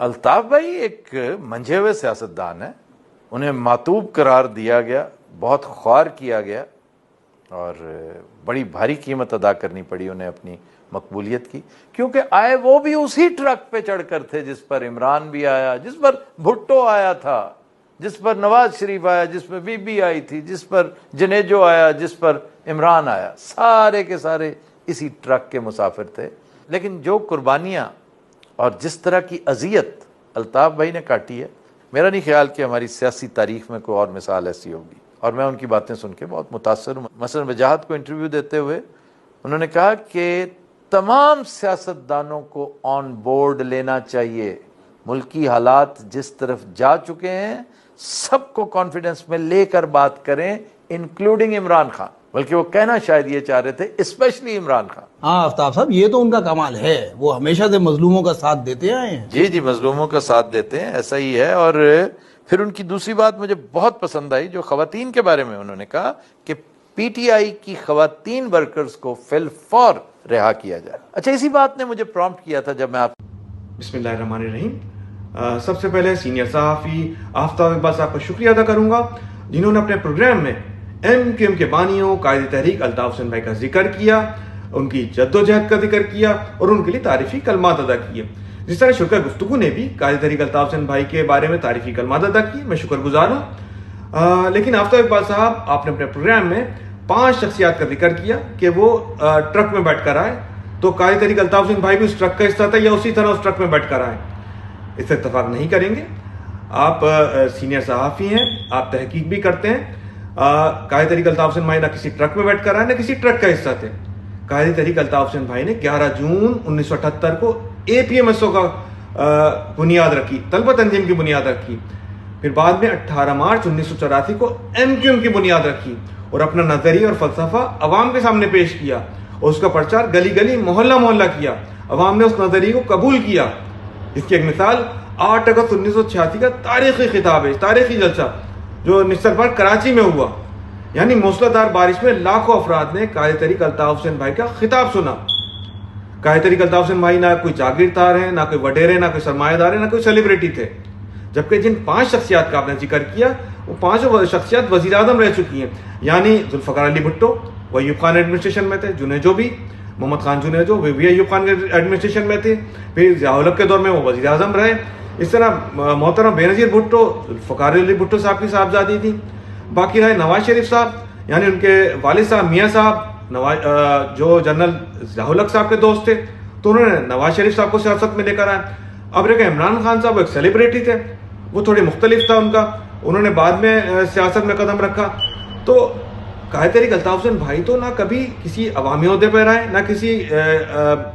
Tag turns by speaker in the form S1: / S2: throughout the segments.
S1: अल्ताफ भाई एक मंझे हुए सियासतदान है। उन्हें मातूब करार दिया गया, बहुत ख्वार किया गया और बड़ी भारी कीमत अदा करनी पड़ी उन्हें अपनी मकबूलियत की, क्योंकि आए वो भी उसी ट्रक पे चढ़कर थे जिस पर इमरान भी आया, जिस पर भुट्टो आया था, जिस पर नवाज शरीफ आया, जिस पर बीबी आई थी, जिस पर जनेजो आया, जिस पर इमरान आया। सारे के सारे इसी ट्रक के मुसाफिर थे। लेकिन जो कुर्बानियां और जिस तरह की अजियत अल्ताफ भाई ने काटी है, मेरा नहीं ख्याल कि हमारी सियासी तारीख में कोई और मिसाल ऐसी होगी। और मैं उनकी बातें सुन के बहुत मुतासर हूँ। मसलन वजाहत को इंटरव्यू देते हुए उन्होंने कहा कि तमाम सियासतदानों को ऑन बोर्ड लेना चाहिए। मुल्की हालात जिस तरफ जा चुके हैं, सबको कॉन्फिडेंस में लेकर बात करें, इंक्लूडिंग इमरान खान। बल्कि वो कहना शायद ये चाह रहे थे, स्पेशली इमरान खान।
S2: हाँ आफ्ताब साहब, ये तो उनका कमाल है, वो हमेशा से मजलूमों का साथ देते आए हैं।
S1: जी जी, मजलूमों का साथ देते हैं, ऐसा ही है। और फिर उनकी दूसरी बात मुझे बहुत पसंद आई, जो खवातीन के बारे में उन्होंने कहा कि पीटीआई की खवातीन वर्कर्स को फिल फौर रिहा किया जाए। अच्छा, इसी बात ने मुझे प्रॉम्प्ट किया था जब मैं आप
S3: बिस्मिल्लाहिर्रहमानिर्रहीम। सबसे पहले सीनियर सहाफ़ी आफ्ताब इकबाल साहब का शुक्रिया अदा करूंगा, जिन्होंने अपने प्रोग्राम में MQM के बानियों कायदे तहरीक अल्ताफ हुसैन भाई का जिक्र किया, उनकी जद्दोजहद का जिक्र किया और उनके लिए तारीफी कलमात अदा किए। जिस तरह शुक्र गुफ्तगू ने भी कायदे तहरीक अल्ताफ हुसैन भाई के बारे में तारीफी कलमात अदा किए, मैं शुक्रगुजार हूँ। लेकिन आफ्ताब इकबाल साहब, आपने अपने प्रोग्राम में 5 शख्सियात का जिक्र किया कि वो ट्रक में बैठ कर आए, तो कायदे तहरीक अल्ताफ हुसैन भाई भी उस ट्रक का हिस्सा था या उसी तरह उस ट्रक में बैठ कर आए? इससे इत्तफाक नहीं करेंगे। आप सीनियर सहाफ़ी हैं, आप तहकीक भी करते हैं। कायदे तहरीक अल्ताफ हुसैन भाई ना किसी ट्रक में बैठ कर आए, ना किसी ट्रक का हिस्सा थे। कायदे तहरीक अल्ताफ हुसैन भाई ने 11 जून 1978 को APMSO का बुनियाद रखी, तलबा तंजीम की बुनियाद रखी। फिर बाद में 18 मार्च 1984 को MQM की बुनियाद रखी और अपना नजरिया और फलसफा अवाम के सामने पेश किया और उसका प्रचार गली गली मोहल्ला मोहल्ला किया। अवाम ने उस नजरिए को कबूल किया। इसकी एक मिसाल 8 अगस्त 1986 का तारीखी खिताब है, तारीखी जलसा जो निश्चित पर कराची में हुआ। यानी मूसलाधार बारिश में लाखों अफराद ने कायदे तहरीक अल्ताफ हुसैन भाई का खिताब सुना। कायदे तहरीक अल्ताफ हुसैन भाई ना कोई जागीरदार है, ना कोई वडेरे, ना कोई सरमाएदार है, ना कोई सेलिब्रिटी थे। जबकि जिन 5 शख्सियात का आपने जिक्र किया, वो 5 शख्सियात वजीर आजम रह चुकी हैं। यानी जुल्फ़िकार अली भुट्टो, वो अय्यूब खान एडमिनिस्ट्रेशन में थे। जुनेजो भी, मोहम्मद खान जुनेजो, वे भी अय्यूब खान के एडमिनिस्ट्रेशन में थे। फिर ज़िया-उल-हक के दौर में वो वजीर आजम रहे। इस तरह मोहतरम बेनज़ीर भुट्टो फ़ुक़ार अली भुट्टो साहब की साहबजादी थी। बाकी रहे नवाज शरीफ साहब, यानी उनके वालिद साहब मियाँ साहब जो जनरल ज़िया-उल-हक साहब के दोस्त थे, तो उन्होंने नवाज शरीफ साहब को सियासत में लेकर आए। अब रहे इमरान खान साहब, वो एक सेलिब्रिटी थे, वो थोड़ी मुख्तलिफ था उनका, उन्होंने बाद में सियासत में कदम रखा। तो कायदे तहरीक अल्ताफ हुसैन भाई तो ना कभी किसी अवामी ओहदे पर रहे, ना किसी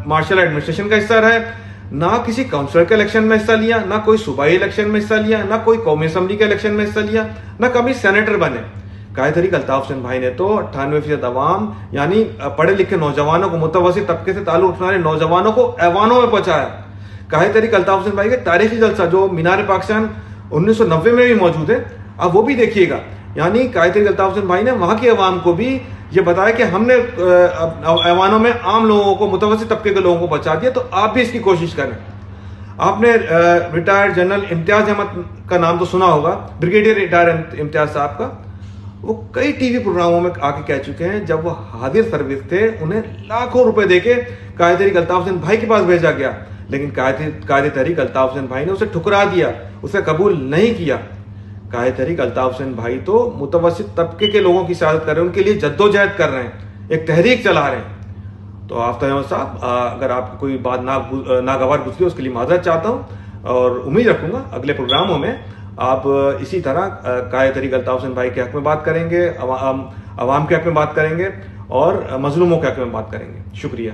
S3: मार्शल एडमिनिस्ट्रेशन का हिस्सा रहे, ना किसी काउंसिलर के इलेक्शन में हिस्सा लिया, ना कोई सूबाई इलेक्शन में हिस्सा लिया, ना कोई कौमी असम्बली के इलेक्शन में हिस्सा लिया, ना कभी सेनेटर बने। कायदे तहरीक अल्ताफ हुसैन भाई ने तो 98% अवाम यानी पढ़े लिखे नौजवानों को, मुतवस्सित तबके से ताल्लुक रखने वाले नौजवानों को ऐवानों में पहुंचाया। कायदे तहरीक अल्ताफ हुसैन भाई के तारीखी जलसा जो मीनार पाकिस्तान 1990 में भी मौजूद है, आप वो भी देखिएगा। यानी कायदे तहरीक अल्ताफ हुसैन भाई ने वहां के अवाम को भी ये बताया कि हमने ऐवानों में आम लोगों को, मुतवस्सित तबके के लोगों को बचा दिया, तो आप भी इसकी कोशिश करें। आपने रिटायर्ड जनरल इम्तियाज अहमद का नाम तो सुना होगा, ब्रिगेडियर रिटायर्ड इम्तियाज साहब का। वो कई टीवी प्रोग्रामों में आके कह चुके हैं, जब वो हाजिर सर्विस थे उन्हें लाखों रुपए देके कायदे तहरीक अल्ताफ हुसैन भाई के पास भेजा गया, लेकिन कायदे तहरीक अल्ताफ हुसैन भाई ने उसे ठुकरा दिया, उसे कबूल नहीं किया। कायदे तहरीक अल्ताफ हुसैन भाई तो मुतवस्सित तबके के लोगों की सियासत कर रहे हैं, उनके लिए जद्दोजहद कर रहे हैं, एक तहरीक चला रहे हैं। तो आफ्ताब अहमद साहब, अगर आपको कोई बात नागवार गुजरी, उसके लिए माजरत चाहता हूँ और उम्मीद रखूंगा अगले प्रोग्रामों में आप इसी तरह कायदे तहरीक अल्ताफ हुसैन भाई के हक में बात करेंगे, अवाम के हक में बात करेंगे और मजलूमों के हक में बात करेंगे। शुक्रिया।